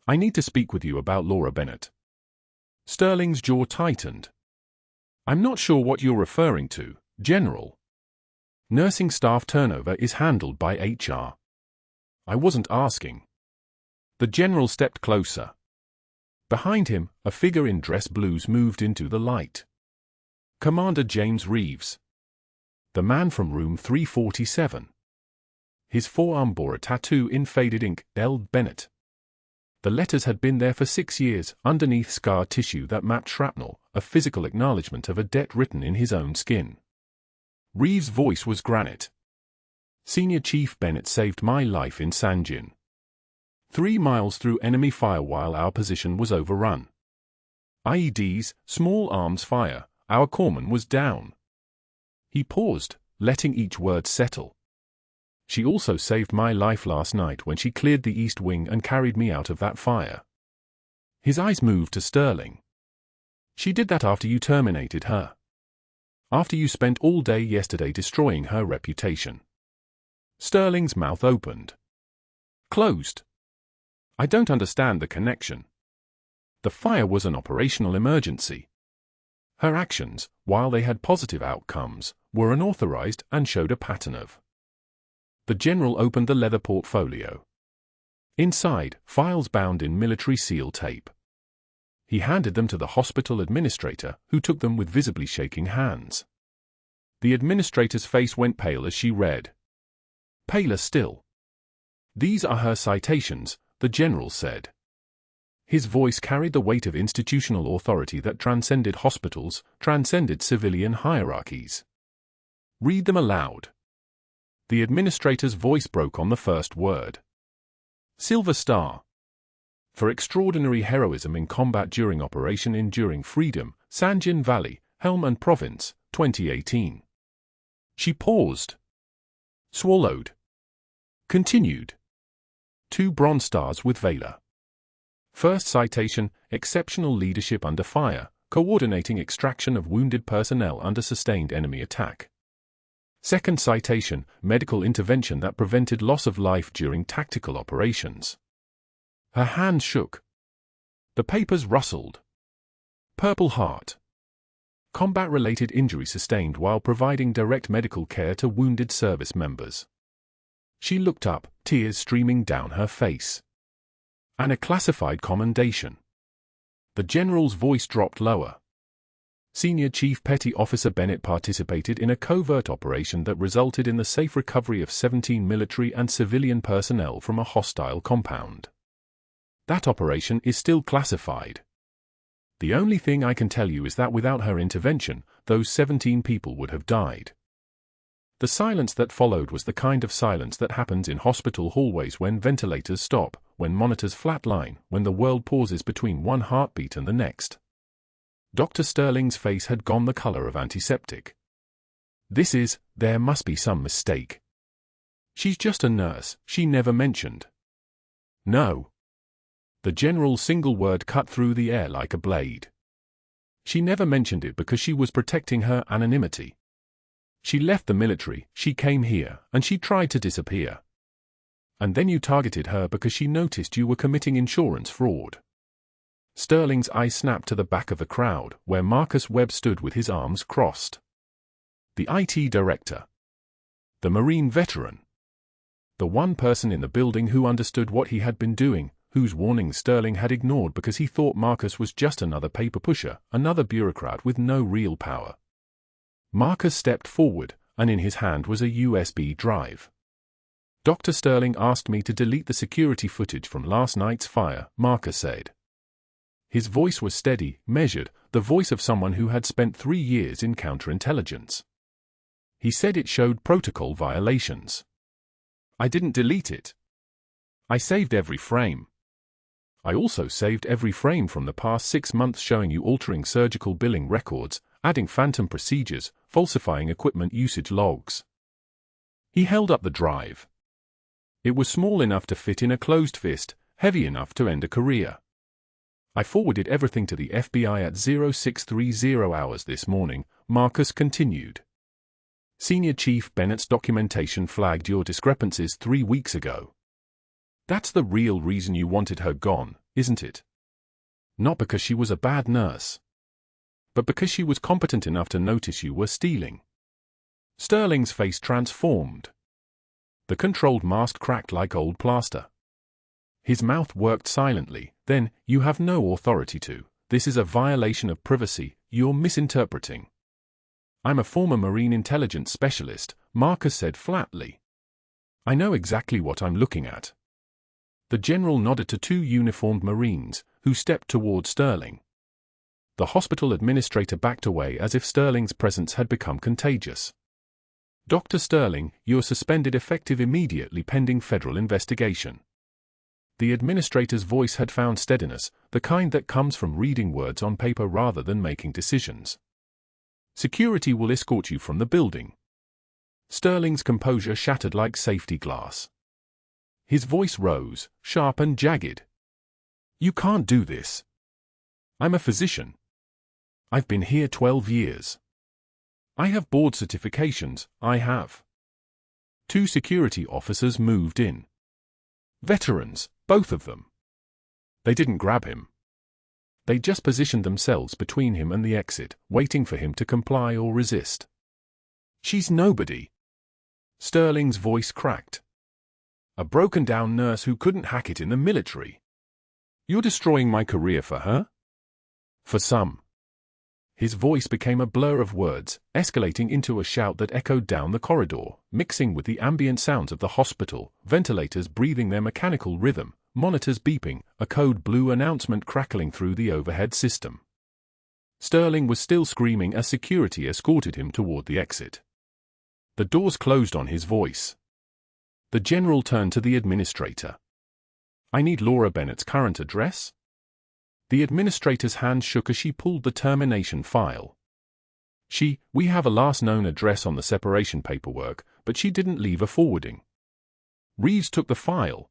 "I need to speak with you about Laura Bennett." Sterling's jaw tightened. "I'm not sure what you're referring to, General. Nursing staff turnover is handled by HR. I wasn't asking." The general stepped closer. Behind him, a figure in dress blues moved into the light. Commander James Reeves. The man from room 347. His forearm bore a tattoo in faded ink, L. Bennett. The letters had been there for 6 years, underneath scar tissue that mapped shrapnel, a physical acknowledgement of a debt written in his own skin. Reeves' voice was granite. "Senior Chief Bennett saved my life in Sanjin. 3 miles through enemy fire while our position was overrun. IEDs, small arms fire, our corpsman was down." He paused, letting each word settle. "She also saved my life last night when she cleared the east wing and carried me out of that fire." His eyes moved to Sterling. "She did that after you terminated her. After you spent all day yesterday destroying her reputation." Sterling's mouth opened. Closed. "I don't understand the connection. The fire was an operational emergency. Her actions, while they had positive outcomes, were unauthorized and showed a pattern of—" The general opened the leather portfolio. Inside, files bound in military seal tape. He handed them to the hospital administrator, who took them with visibly shaking hands. The administrator's face went pale as she read. Paler still. "These are her citations," the general said. His voice carried the weight of institutional authority that transcended hospitals, transcended civilian hierarchies. "Read them aloud." The administrator's voice broke on the first word. "Silver Star. For extraordinary heroism in combat during Operation Enduring Freedom, Sanjin Valley, Helm and Province, 2018. She paused. Swallowed. Continued. 2 Bronze Stars with Valor. First citation, exceptional leadership under fire, coordinating extraction of wounded personnel under sustained enemy attack. Second citation, medical intervention that prevented loss of life during tactical operations. Her hand shook. The papers rustled. Purple Heart. Combat-related injury sustained while providing direct medical care to wounded service members. She looked up, tears streaming down her face. A classified commendation. The general's voice dropped lower. Senior Chief Petty Officer Bennett participated in a covert operation that resulted in the safe recovery of 17 military and civilian personnel from a hostile compound. That operation is still classified. The only thing I can tell you is that without her intervention, those 17 people would have died. The silence that followed was the kind of silence that happens in hospital hallways when ventilators stop, when monitors flatline, when the world pauses between one heartbeat and the next. Dr. Sterling's face had gone the color of antiseptic. There must be some mistake. She's just a nurse, she never mentioned. No. The general's single word cut through the air like a blade. She never mentioned it because she was protecting her anonymity. She left the military, she came here, and she tried to disappear. And then you targeted her because she noticed you were committing insurance fraud. Sterling's eyes snapped to the back of the crowd, where Marcus Webb stood with his arms crossed. The IT director. The Marine veteran. The one person in the building who understood what he had been doing, whose warnings Sterling had ignored because he thought Marcus was just another paper pusher, another bureaucrat with no real power. Marcus stepped forward, and in his hand was a USB drive. Dr. Sterling asked me to delete the security footage from last night's fire, Marcus said. His voice was steady, measured, the voice of someone who had spent 3 years in counterintelligence. He said it showed protocol violations. I didn't delete it. I saved every frame. I also saved every frame from the past 6 months showing you altering surgical billing records, adding phantom procedures, falsifying equipment usage logs. He held up the drive. It was small enough to fit in a closed fist, heavy enough to end a career. I forwarded everything to the FBI at 0630 hours this morning, Marcus continued. Senior Chief Bennett's documentation flagged your discrepancies 3 weeks ago. That's the real reason you wanted her gone, isn't it? Not because she was a bad nurse, but because she was competent enough to notice you were stealing. Sterling's face transformed. The controlled mask cracked like old plaster. His mouth worked silently. Then, you have no authority to. This is a violation of privacy, you're misinterpreting. I'm a former Marine intelligence specialist, Marcus said flatly. I know exactly what I'm looking at. The general nodded to 2 uniformed Marines, who stepped toward Sterling. The hospital administrator backed away as if Sterling's presence had become contagious. Dr. Sterling, you're suspended effective immediately pending federal investigation. The administrator's voice had found steadiness, the kind that comes from reading words on paper rather than making decisions. Security will escort you from the building. Sterling's composure shattered like safety glass. His voice rose, sharp and jagged. You can't do this. I'm a physician. I've been here 12 years. I have board certifications, I have. 2 security officers moved in. Veterans, both of them. They didn't grab him. They just positioned themselves between him and the exit, waiting for him to comply or resist. She's nobody. Sterling's voice cracked. A broken-down nurse who couldn't hack it in the military. You're destroying my career for her? For some. His voice became a blur of words, escalating into a shout that echoed down the corridor, mixing with the ambient sounds of the hospital, ventilators breathing their mechanical rhythm, monitors beeping, a code blue announcement crackling through the overhead system. Sterling was still screaming as security escorted him toward the exit. The doors closed on his voice. The general turned to the administrator. I need Laura Bennett's current address? The administrator's hand shook as she pulled the termination file. We have a last known address on the separation paperwork, but she didn't leave a forwarding. Reeves took the file.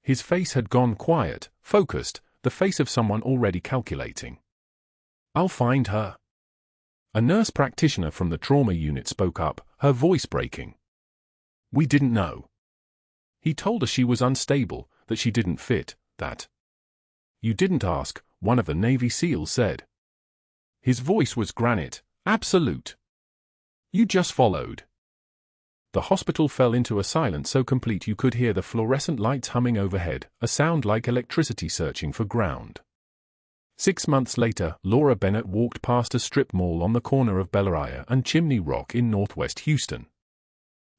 His face had gone quiet, focused, the face of someone already calculating. I'll find her. A nurse practitioner from the trauma unit spoke up, her voice breaking. We didn't know. He told us she was unstable, that she didn't fit, that. You didn't ask, one of the Navy SEALs said. His voice was granite, absolute. You just followed. The hospital fell into a silence so complete you could hear the fluorescent lights humming overhead, a sound like electricity searching for ground. 6 months later, Laura Bennett walked past a strip mall on the corner of Bellaria and Chimney Rock in northwest Houston.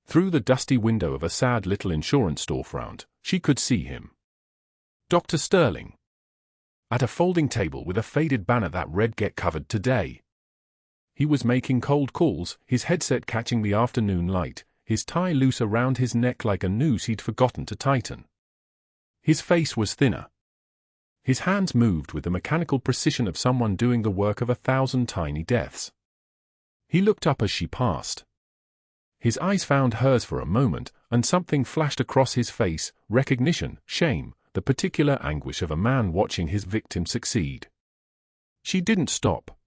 Through the dusty window of a sad little insurance storefront, she could see him. Dr. Sterling. At a folding table with a faded banner that read "Get Covered Today." He was making cold calls, his headset catching the afternoon light, his tie loose around his neck like a noose he'd forgotten to tighten. His face was thinner. His hands moved with the mechanical precision of someone doing the work of 1,000 tiny deaths. He looked up as she passed. His eyes found hers for a moment, and something flashed across his face: recognition, shame, the particular anguish of a man watching his victim succeed. She didn't stop.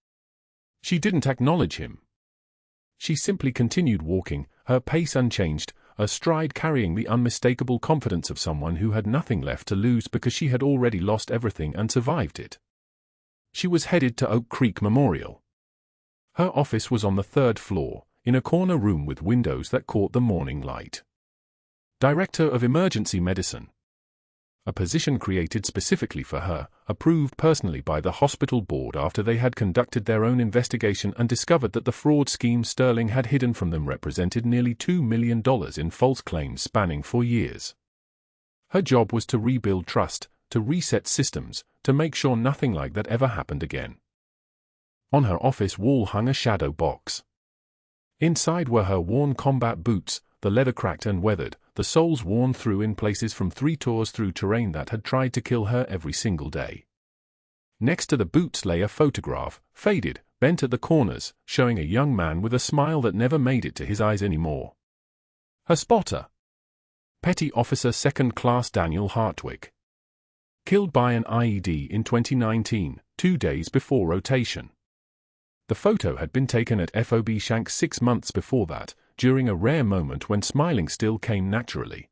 She didn't acknowledge him. She simply continued walking, her pace unchanged, a stride carrying the unmistakable confidence of someone who had nothing left to lose because she had already lost everything and survived it. She was headed to Oak Creek Memorial. Her office was on the 3rd floor, in a corner room with windows that caught the morning light. Director of Emergency Medicine. A position created specifically for her, approved personally by the hospital board after they had conducted their own investigation and discovered that the fraud scheme Sterling had hidden from them represented nearly $2 million in false claims spanning 4 years. Her job was to rebuild trust, to reset systems, to make sure nothing like that ever happened again. On her office wall hung a shadow box. Inside were her worn combat boots, the leather cracked and weathered, the soles worn through in places from 3 tours through terrain that had tried to kill her every single day. Next to the boots lay a photograph, faded, bent at the corners, showing a young man with a smile that never made it to his eyes anymore. Her spotter. Petty Officer 2nd Class Daniel Hartwig. Killed by an IED in 2019, 2 days before rotation. The photo had been taken at FOB Shanks 6 months before that, during a rare moment when smiling still came naturally.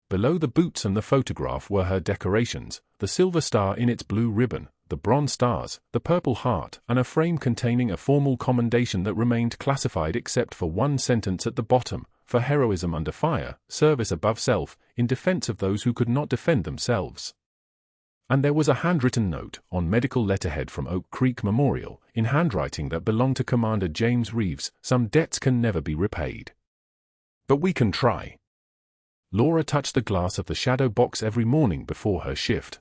Below the boots and the photograph were her decorations: the silver star in its blue ribbon, the bronze stars, the purple heart, and a frame containing a formal commendation that remained classified except for one sentence at the bottom: for heroism under fire, service above self, in defense of those who could not defend themselves. And there was a handwritten note, on medical letterhead from Oak Creek Memorial, in handwriting that belonged to Commander James Reeves: some debts can never be repaid. But we can try. Laura touched the glass of the shadow box every morning before her shift.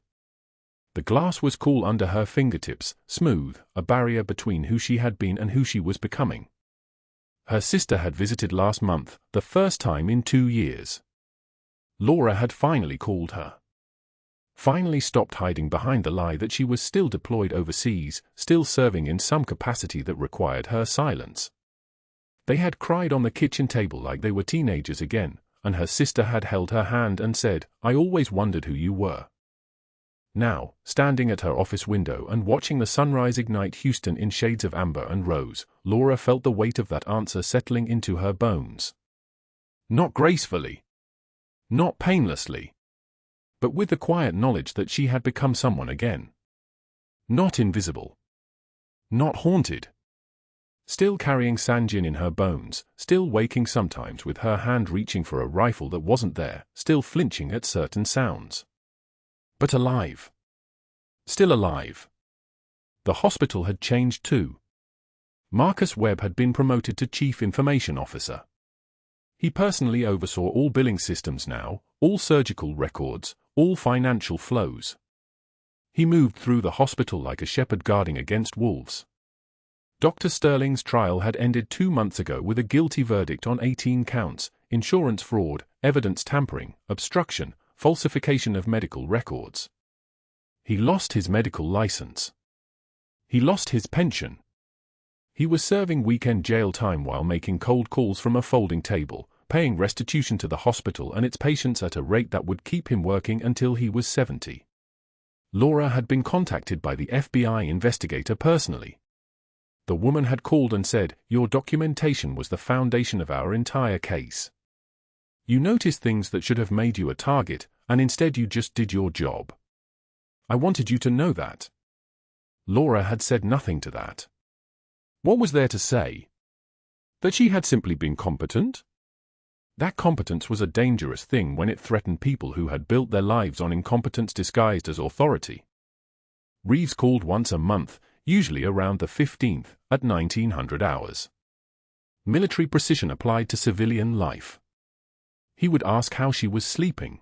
The glass was cool under her fingertips, smooth, a barrier between who she had been and who she was becoming. Her sister had visited last month, the first time in 2 years. Laura had finally called her. Finally stopped hiding behind the lie that she was still deployed overseas, still serving in some capacity that required her silence. They had cried on the kitchen table like they were teenagers again, and her sister had held her hand and said, "I always wondered who you were." Now, standing at her office window and watching the sunrise ignite Houston in shades of amber and rose, Laura felt the weight of that answer settling into her bones. Not gracefully. Not painlessly. But with the quiet knowledge that she had become someone again. Not invisible. Not haunted. Still carrying Sanjin in her bones, still waking sometimes with her hand reaching for a rifle that wasn't there, still flinching at certain sounds. But alive. Still alive. The hospital had changed too. Marcus Webb had been promoted to Chief Information Officer. He personally oversaw all billing systems now, all surgical records, all financial flows. He moved through the hospital like a shepherd guarding against wolves. Dr. Sterling's trial had ended 2 months ago with a guilty verdict on 18 counts: insurance fraud, evidence tampering, obstruction, falsification of medical records. He lost his medical license. He lost his pension. He was serving weekend jail time while making cold calls from a folding table, paying restitution to the hospital and its patients at a rate that would keep him working until he was 70. Laura had been contacted by the FBI investigator personally. The woman had called and said, "Your documentation was the foundation of our entire case. You noticed things that should have made you a target, and instead you just did your job. I wanted you to know that." Laura had said nothing to that. What was there to say? That she had simply been competent? That competence was a dangerous thing when it threatened people who had built their lives on incompetence disguised as authority. Reeves called once a month, usually around the 15th, at 1900 hours. Military precision applied to civilian life. He would ask how she was sleeping.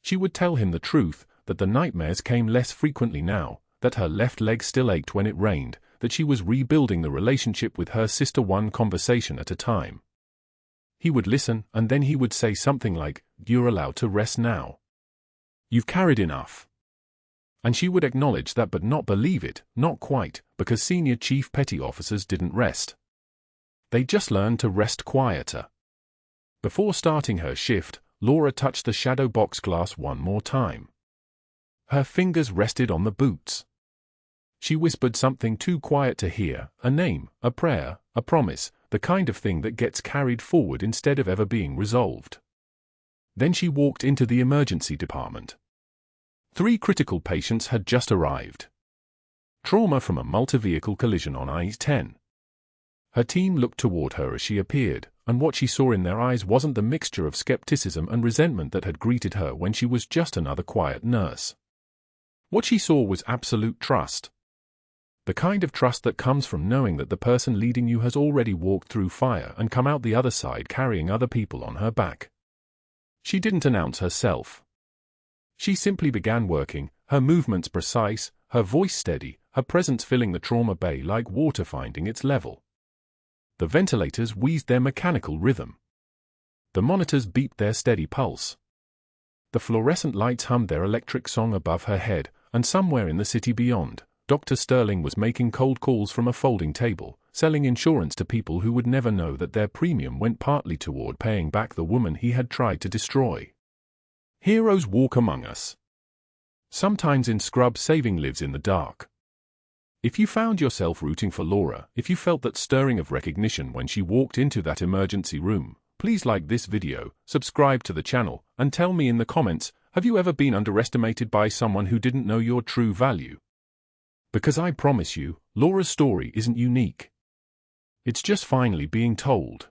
She would tell him the truth, that the nightmares came less frequently now, that her left leg still ached when it rained, that she was rebuilding the relationship with her sister one conversation at a time. He would listen, and then he would say something like, "You're allowed to rest now. You've carried enough." And she would acknowledge that but not believe it, not quite, because senior chief petty officers didn't rest. They just learned to rest quieter. Before starting her shift, Laura touched the shadow box glass one more time. Her fingers rested on the boots. She whispered something too quiet to hear, a name, a prayer, a promise, the kind of thing that gets carried forward instead of ever being resolved. Then she walked into the emergency department. 3 critical patients had just arrived. Trauma from a multi-vehicle collision on I-10. Her team looked toward her as she appeared, and what she saw in their eyes wasn't the mixture of skepticism and resentment that had greeted her when she was just another quiet nurse. What she saw was absolute trust. The kind of trust that comes from knowing that the person leading you has already walked through fire and come out the other side carrying other people on her back. She didn't announce herself. She simply began working, her movements precise, her voice steady, her presence filling the trauma bay like water finding its level. The ventilators wheezed their mechanical rhythm. The monitors beeped their steady pulse. The fluorescent lights hummed their electric song above her head, and somewhere in the city beyond, Dr. Sterling was making cold calls from a folding table, selling insurance to people who would never know that their premium went partly toward paying back the woman he had tried to destroy. Heroes walk among us. Sometimes in scrub saving lives in the dark. If you found yourself rooting for Laura, if you felt that stirring of recognition when she walked into that emergency room, please like this video, subscribe to the channel, and tell me in the comments, have you ever been underestimated by someone who didn't know your true value? Because I promise you, Laura's story isn't unique. It's just finally being told.